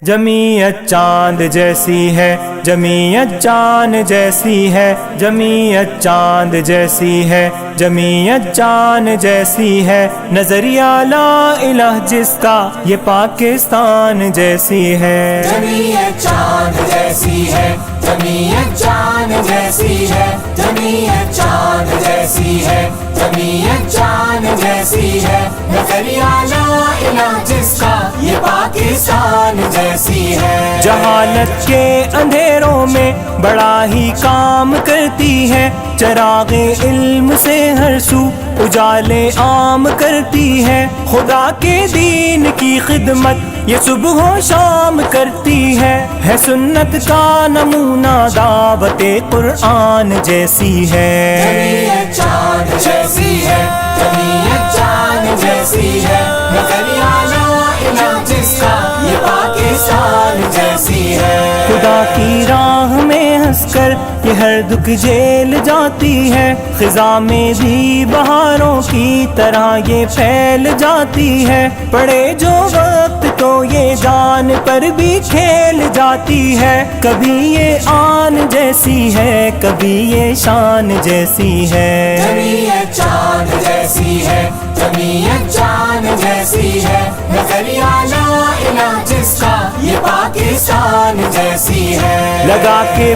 جمعیت چاند جیسی ہے، جمعیت چاند جیسی ہے، جمعیت چاند جیسی ہے، جمعیت چاند جیسی ہے، نظریہ لا الہ جس کا یہ پاکستان جیسی ہے۔ جمعیت چاند جیسی ہے، جمعیت چاند جیسی ہے، جمعیت چاند جیسی ہے، جمعیت چاند جیسی ہے، نظریہ لا الہ جس کا یہ پاکستان جیسی ہے۔ جہالت کے اندھیروں میں بڑا ہی کام کرتی ہے، چراغ علم سے ہر سو اجالے عام کرتی ہے، خدا کے دین کی خدمت یہ صبح و شام کرتی ہے سنت کا نمونہ دعوت قرآن جیسی ہے۔ جمعیت چاند جیسی ہے، جمعیت چاند جیسی ہے، نظریہ لا الہ جس کا یہ پاکستان جیسی ہے۔ خدا کی راہ میں ہنس کر یہ ہر دکھ جھیل جاتی ہے، خزاں میں بھی بہاروں کی طرح یہ پھیل جاتی ہے، پڑے جو وقت تو یہ جان پر بھی کھیل جاتی ہے، کبھی یہ آن جیسی ہے، کبھی یہ شان جیسی ہے۔ جمعیت چاند جیسی ہے، جمعیت چاند جیسی ہے، نظریہ لا الہ جس کا یہ پاکستان جیسی ہے۔ لگا کے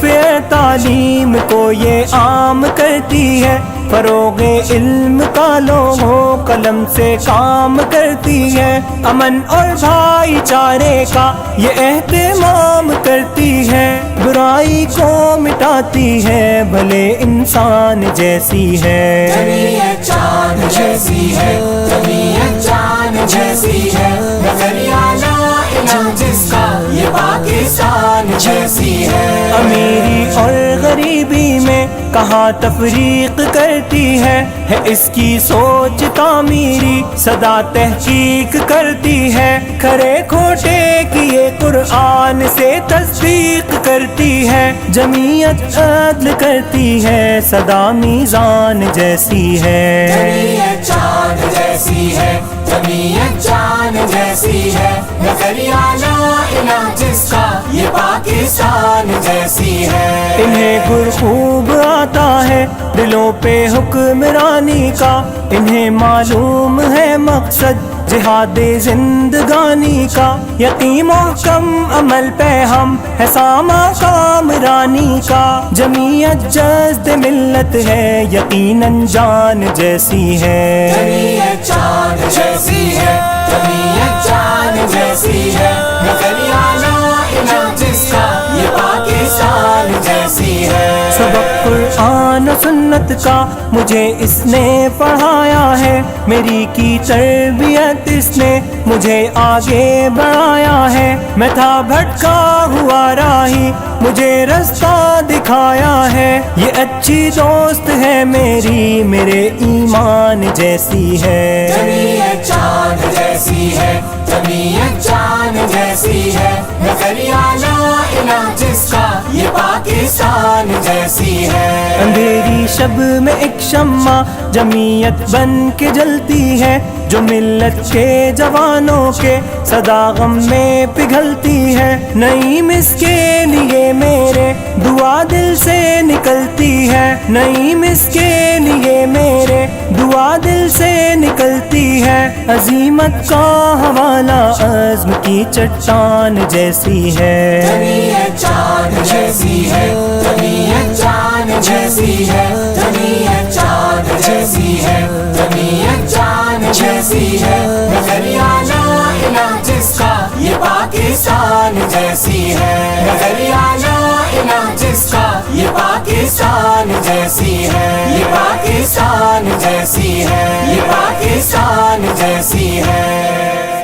فیر تعلیم کو یہ عام کرتی ہے، فروغ علم کا لوگوں قلم سے کام کرتی ہے، امن اور بھائی چارے کا یہ اہتمام کرتی ہے، برائی کو مٹاتی ہے، بھلے انسان جیسی ہے۔ جمعیت چاند جیسی ہے، جمعیت چاند جیسی ہے، نظریہ لا الہ جس کا یہ پاکستان جیسی ہے۔ امیری اور غریبی میں کہاں تفریق کرتی ہے اس کی سوچ تعمیری سدا تحقیق کرتی ہے، کھرے کھوٹے کی یہ قرآن سے تصدیق کرتی ہے، جمعیت عدل کرتی ہے، سدا میزان جیسی ہے۔ جمعیت چاند جیسی ہے، جمعیت چاند جیسی ہے، نظریہ لا الہ جس کا یہ پاکستان جیسی ہے۔ انہیں گر خوب آتا ہے دلوں پہ حکمرانی کا، انہیں معلوم ہے مقصد جہاد زندگانی کا، یقین محکم عمل پہ ہم ہے ساما کامرانی کا، جمعیت جذب ملت ہے یقیناً جان جیسی ہے۔ جمعیت چاند جیسی ہے، جمعیت چاند جیسی ہے، نظریہ لا الہ جس کا یہ پاکستان جیسی ہے۔ سبق قرآن و سنت کا مجھے اس نے پڑھایا ہے، میری کی تربیت اس نے مجھے آگے بڑھایا ہے، میں تھا بھٹکا ہوا راہی مجھے رستہ دکھایا ہے، یہ اچھی دوست ہے میری میرے ایمان جیسی ہے۔ جمعیت چاند جیسی ہے، جمعیت چاند جیسی ہے، نظریہ لا الہ جس کا یہ پاکستان جیسی ہے۔ اندھیری شب میں ایک شمع جمعیت بن کے جلتی ہے، جو ملت کے جوانوں کے صدا غم میں پگھلتی ہے، نعیم اس کے لیے میرے دعا دل سے نکلتی ہے، نعیم اس کے لیے میرے دعا دل سے نکلتی ہے، عزیمت کا حوالہ عزم کی چٹان جیسی ہے۔ جمعیت چاند جیسی ہے، جمعیت چاند جیسی ہے، جمعیت چاند جیسی ہے، جمعیت چاند جیسی ہے، نظریہ لا الہ جس کا یہ پاکستان جیسی ہے۔ نظریہ لا الہ جس کا یہ پاکستان جیسی ہے، یہ پاکستان جیسی ہے، یہ پاکستان جیسی ہے۔